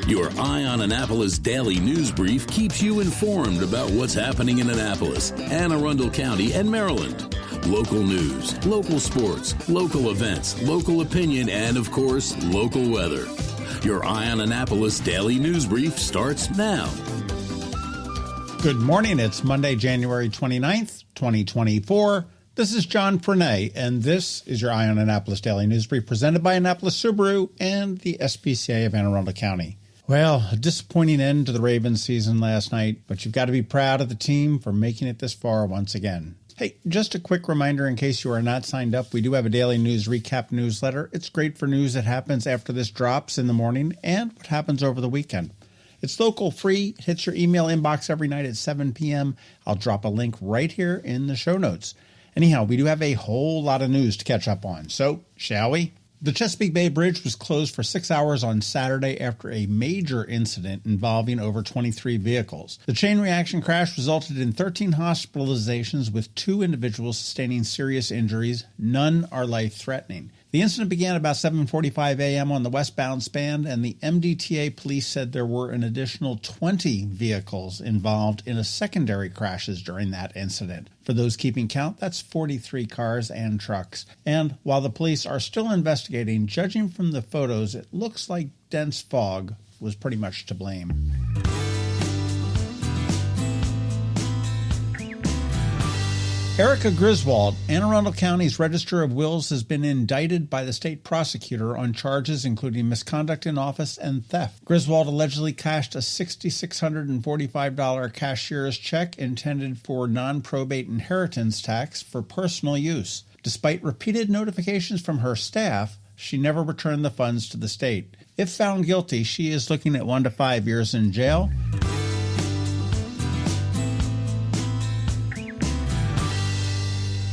Your Eye on Annapolis daily news brief keeps you informed about what's happening in Annapolis, Anne Arundel County, and Maryland. Local news, local sports, local events, local opinion, and, of course, local weather. Your Eye on Annapolis daily news brief starts now. Good morning. It's Monday, January 29th, 2024. This is John Pernay, and this is your Eye on Annapolis daily news brief presented by Annapolis Subaru and the SPCA of Anne Arundel County. Well, a disappointing end to the Ravens season last night, but you've got to be proud of the team for making it this far once again. Hey, just a quick reminder in case you are not signed up, we do have a daily news recap newsletter. It's great for news that happens after this drops in the morning and what happens over the weekend. It's local, free, it hits your email inbox every night at 7 p.m. I'll drop a link right here in the show notes. Anyhow, we do have a whole lot of news to catch up on, so shall we? The Chesapeake Bay Bridge was closed for 6 hours on Saturday after a major incident involving over 23 vehicles. The chain reaction crash resulted in 13 hospitalizations with 2 individuals sustaining serious injuries. None are life-threatening. The incident began about 7:45 a.m. on the westbound span, and the MDTA police said there were an additional 20 vehicles involved in secondary crashes during that incident. For those keeping count, that's 43 cars and trucks. And while the police are still investigating, judging from the photos, it looks like dense fog was pretty much to blame. Erica Griswold, Anne Arundel County's Register of Wills, has been indicted by the state prosecutor on charges including misconduct in office and theft. Griswold allegedly cashed a $6,645 cashier's check intended for non-probate inheritance tax for personal use. Despite repeated notifications from her staff, she never returned the funds to the state. If found guilty, she is looking at 1 to 5 years in jail.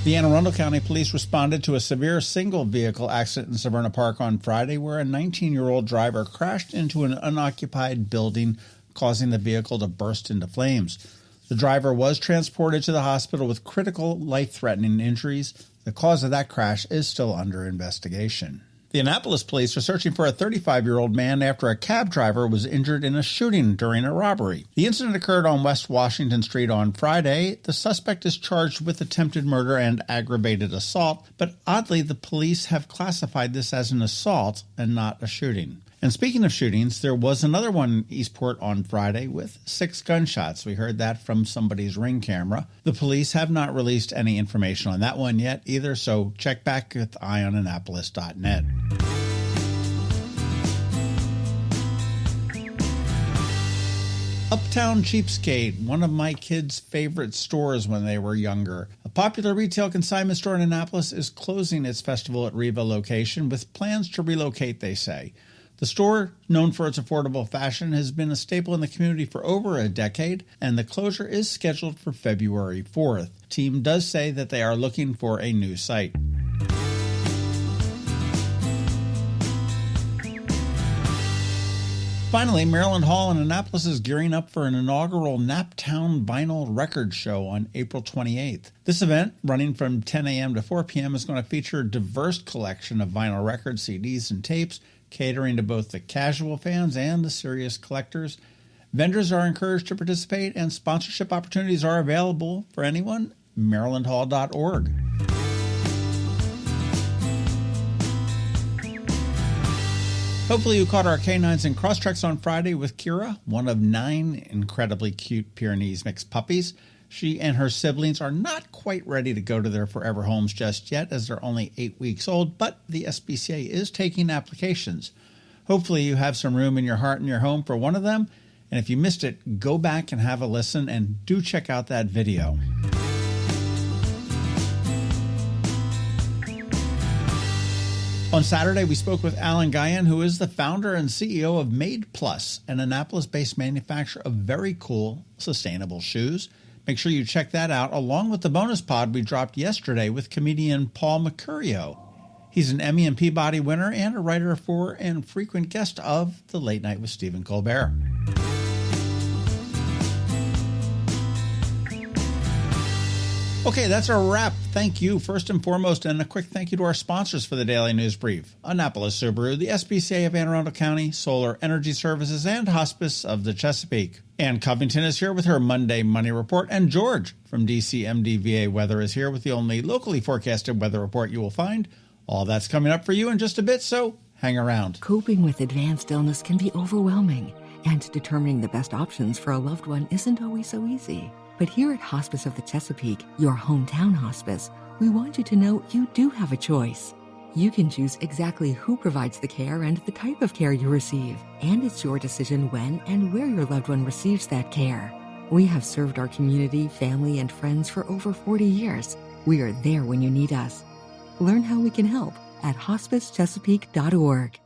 The Anne Arundel County Police responded to a severe single-vehicle accident in Severna Park on Friday where a 19-year-old driver crashed into an unoccupied building, causing the vehicle to burst into flames. The driver was transported to the hospital with critical life-threatening injuries. The cause of that crash is still under investigation. The Annapolis police are searching for a 35-year-old man after a cab driver was injured in a shooting during a robbery. The incident occurred on West Washington Street on Friday. The suspect is charged with attempted murder and aggravated assault, but oddly, the police have classified this as an assault and not a shooting. And speaking of shootings, there was another one in Eastport on Friday with 6 gunshots. We heard that from somebody's Ring camera. The police have not released any information on that one yet either, so check back with eyeonannapolis.net. Uptown Cheapskate, one of my kids' favorite stores when they were younger. A popular retail consignment store in Annapolis is closing its Festival at Riva location with plans to relocate, they say. The store, known for its affordable fashion, has been a staple in the community for over a decade, and the closure is scheduled for February 4th. The team does say that they are looking for a new site. Finally, Maryland Hall in Annapolis is gearing up for an inaugural Naptown Vinyl Record Show on April 28th. This event, running from 10 a.m. to 4 p.m., is going to feature a diverse collection of vinyl records, CDs, and tapes, catering to both the casual fans and the serious collectors. Vendors are encouraged to participate, and sponsorship opportunities are available for anyone. MarylandHall.org. Hopefully you caught our Canines and Crosstreks on Friday with Kira, one of 9 incredibly cute Pyrenees mixed puppies. She and her siblings are not quite ready to go to their forever homes just yet, as they're only 8 weeks old, but the SPCA is taking applications. Hopefully you have some room in your heart and your home for one of them, and if you missed it, go back and have a listen, and do check out that video. On Saturday, we spoke with Alan Guyan, who is the founder and CEO of Made Plus, an Annapolis-based manufacturer of very cool, sustainable shoes. Make sure you check that out, along with the bonus pod we dropped yesterday with comedian Paul Mecurio. He's an Emmy and Peabody winner and a writer for and frequent guest of The Late Night with Stephen Colbert. Okay, that's a wrap. Thank you, first and foremost, and a quick thank you to our sponsors for the Daily News Brief. Annapolis Subaru, the SPCA of Anne Arundel County, Solar Energy Services, and Hospice of the Chesapeake. Ann Covington is here with her Monday Money Report, and George from DCMDVA Weather is here with the only locally forecasted weather report you will find. All that's coming up for you in just a bit, so hang around. Coping with advanced illness can be overwhelming, and determining the best options for a loved one isn't always so easy. But here at Hospice of the Chesapeake, your hometown hospice, we want you to know you do have a choice. You can choose exactly who provides the care and the type of care you receive, and it's your decision when and where your loved one receives that care. We have served our community, family, and friends for over 40 years. We are there when you need us. Learn how we can help at hospicechesapeake.org.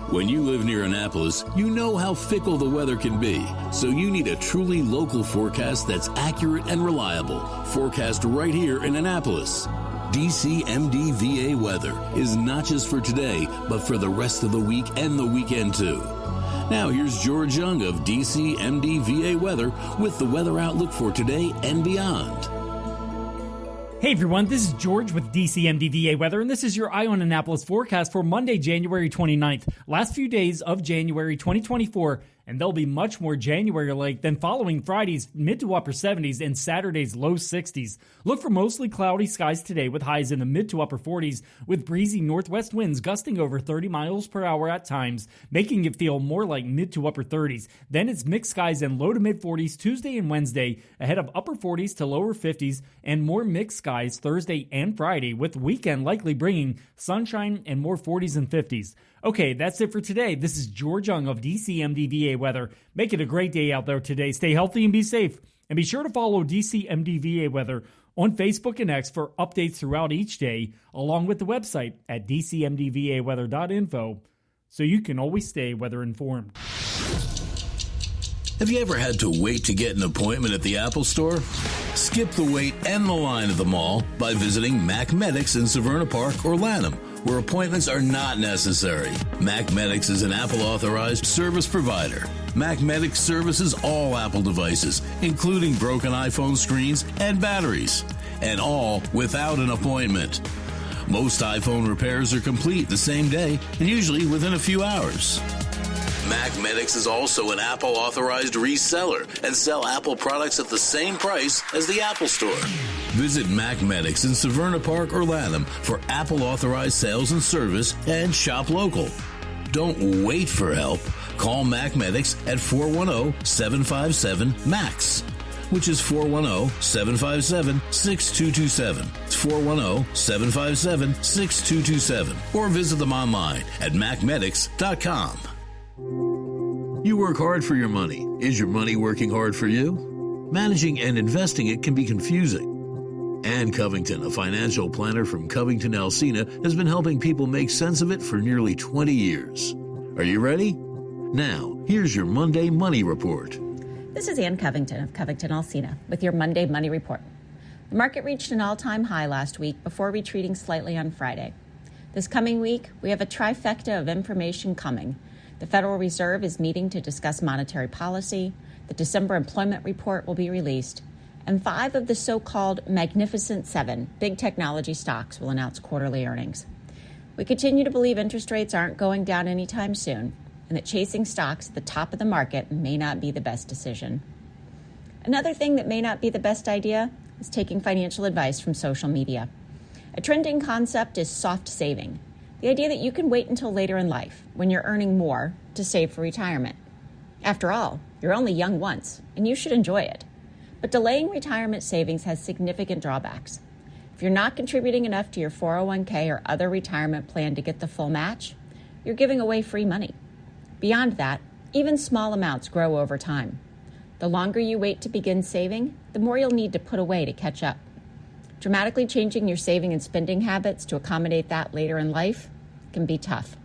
When you live near Annapolis, you know how fickle the weather can be, so you need a truly local forecast that's accurate and reliable. Forecast right here in Annapolis. DCMDVA Weather is not just for today, but for the rest of the week and the weekend too. Now here's George Young of DCMDVA Weather with the weather outlook for today and beyond. Hey everyone, this is George with DCMDVA Weather, and this is your Eye on Annapolis forecast for Monday, January 29th. Last few days of January 2024, and they'll be much more January-like than following Friday's mid to upper 70s and Saturday's low 60s. Look for mostly cloudy skies today with highs in the mid to upper 40s with breezy northwest winds gusting over 30 miles per hour at times, making it feel more like mid to upper 30s. Then it's mixed skies and low to mid 40s Tuesday and Wednesday, ahead of upper 40s to lower 50s, and more mixed skies Thursday and Friday, with the weekend likely bringing sunshine and more 40s and 50s. Okay, that's it for today. This is George Young of DCMDVA Weather. Make it a great day out there today. Stay healthy and be safe. And be sure to follow DCMDVA Weather on Facebook and X for updates throughout each day, along with the website at dcmdvaweather.info, so you can always stay weather informed. Have you ever had to wait to get an appointment at the Apple Store? Skip the wait and the line at the mall by visiting Mac Medics in Severna Park or Lanham, where appointments are not necessary. Mac Medics is an Apple-authorized service provider. Mac Medics services all Apple devices, including broken iPhone screens and batteries, and all without an appointment. Most iPhone repairs are complete the same day and usually within a few hours. Mac Medics is also an Apple-authorized reseller and sell Apple products at the same price as the Apple Store. Visit Mac Medics in Severna Park or Lanham for Apple-authorized sales and service and shop local. Don't wait for help. Call Mac Medics at 410-757-MAX, which is 410-757-6227. It's 410-757-6227. Or visit them online at macmedics.com. You work hard for your money. Is your money working hard for you? Managing and investing it can be confusing. Ann Covington, a financial planner from CovingtonAlsina, has been helping people make sense of it for nearly 20 years. Are you ready? Now, here's your Monday Money Report. This is Ann Covington of CovingtonAlsina with your Monday Money Report. The market reached an all-time high last week before retreating slightly on Friday. This coming week, we have a trifecta of information coming. The Federal Reserve is meeting to discuss monetary policy, the December employment report will be released, and 5 of the so-called Magnificent 7 big technology stocks will announce quarterly earnings. We continue to believe interest rates aren't going down anytime soon, and that chasing stocks at the top of the market may not be the best decision. Another thing that may not be the best idea is taking financial advice from social media. A trending concept is soft saving. The idea that you can wait until later in life, when you're earning more, to save for retirement. After all, you're only young once, and you should enjoy it. But delaying retirement savings has significant drawbacks. If you're not contributing enough to your 401k or other retirement plan to get the full match, you're giving away free money. Beyond that, even small amounts grow over time. The longer you wait to begin saving, the more you'll need to put away to catch up. Dramatically changing your saving and spending habits to accommodate that later in life can be tough.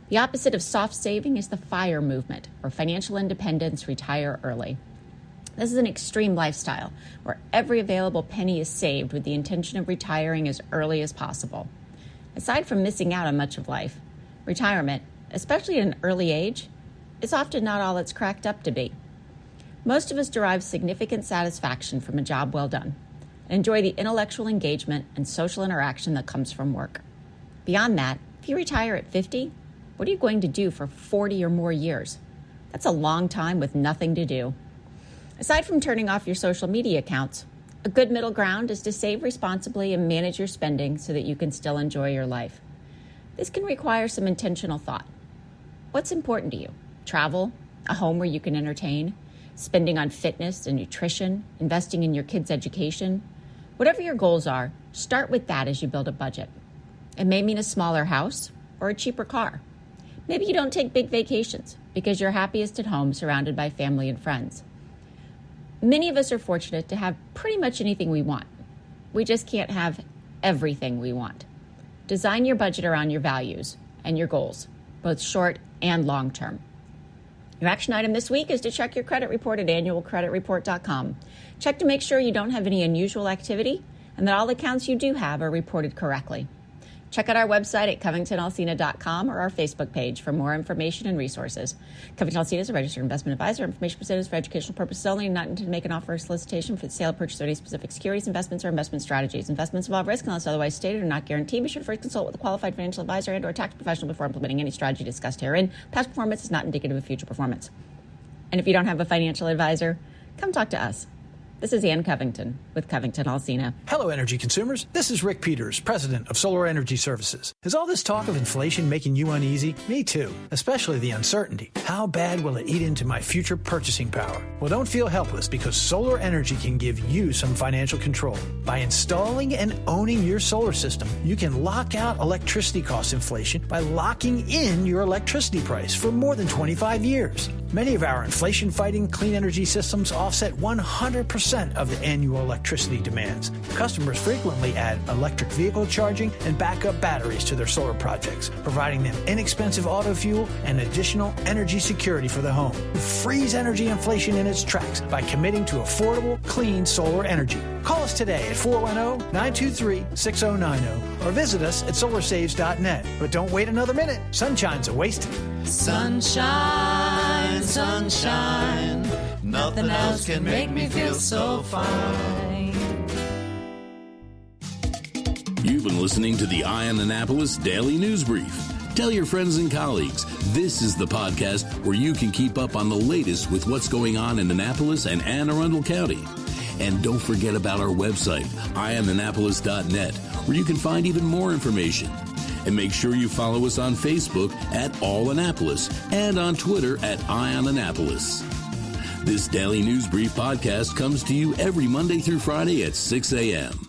The opposite of soft saving is the FIRE movement, or financial independence, retire early. This is an extreme lifestyle where every available penny is saved with the intention of retiring as early as possible. Aside from missing out on much of life, retirement, especially at an early age, is often not all it's cracked up to be. Most of us derive significant satisfaction from a job well done and enjoy the intellectual engagement and social interaction that comes from work. Beyond that, if you retire at 50, what are you going to do for 40 or more years? That's a long time with nothing to do. Aside from turning off your social media accounts, a good middle ground is to save responsibly and manage your spending so that you can still enjoy your life. This can require some intentional thought. What's important to you? Travel, a home where you can entertain, spending on fitness and nutrition, investing in your kids' education. Whatever your goals are, start with that as you build a budget. It may mean a smaller house or a cheaper car. Maybe you don't take big vacations because you're happiest at home surrounded by family and friends. Many of us are fortunate to have pretty much anything we want. We just can't have everything we want. Design your budget around your values and your goals, both short and long term. Your action item this week is to check your credit report at annualcreditreport.com. Check to make sure you don't have any unusual activity and that all accounts you do have are reported correctly. Check out our website at CovingtonAlsina.com or our Facebook page for more information and resources. CovingtonAlsina is a registered investment advisor. Information presented is for educational purposes only and not intended to make an offer or solicitation for the sale or purchase of any specific securities, investments, or investment strategies. Investments involve risk unless otherwise stated or not guaranteed. Be sure to first consult with a qualified financial advisor and or tax professional before implementing any strategy discussed herein. Past performance is not indicative of future performance. And if you don't have a financial advisor, come talk to us. This is Ann Covington with CovingtonAlsina. Hello, energy consumers. This is Rick Peters, president of Solar Energy Services. Is all this talk of inflation making you uneasy? Me too, especially the uncertainty. How bad will it eat into my future purchasing power? Well, don't feel helpless because solar energy can give you some financial control. By installing and owning your solar system, you can lock out electricity cost inflation by locking in your electricity price for more than 25 years. Many of our inflation-fighting clean energy systems offset 100% of the annual electricity demands. Customers frequently add electric vehicle charging and backup batteries to their solar projects, providing them inexpensive auto fuel and additional energy security for the home. Freeze energy inflation in its tracks by committing to affordable, clean solar energy. Call us today at 410-923-6090 or visit us at solarsaves.net. But don't wait another minute. Sunshine's a wasted. Sunshine, sunshine, nothing else can make me feel so fine. You've been listening to the Eye on Annapolis Daily News Brief. Tell your friends and colleagues, this is the podcast where you can keep up on the latest with what's going on in Annapolis and Anne Arundel County. And don't forget about our website, eyeonannapolis.net, where you can find even more information. And make sure you follow us on Facebook at All Annapolis and on Twitter at EyeOnAnnapolis. This Daily News Brief podcast comes to you every Monday through Friday at 6 a.m.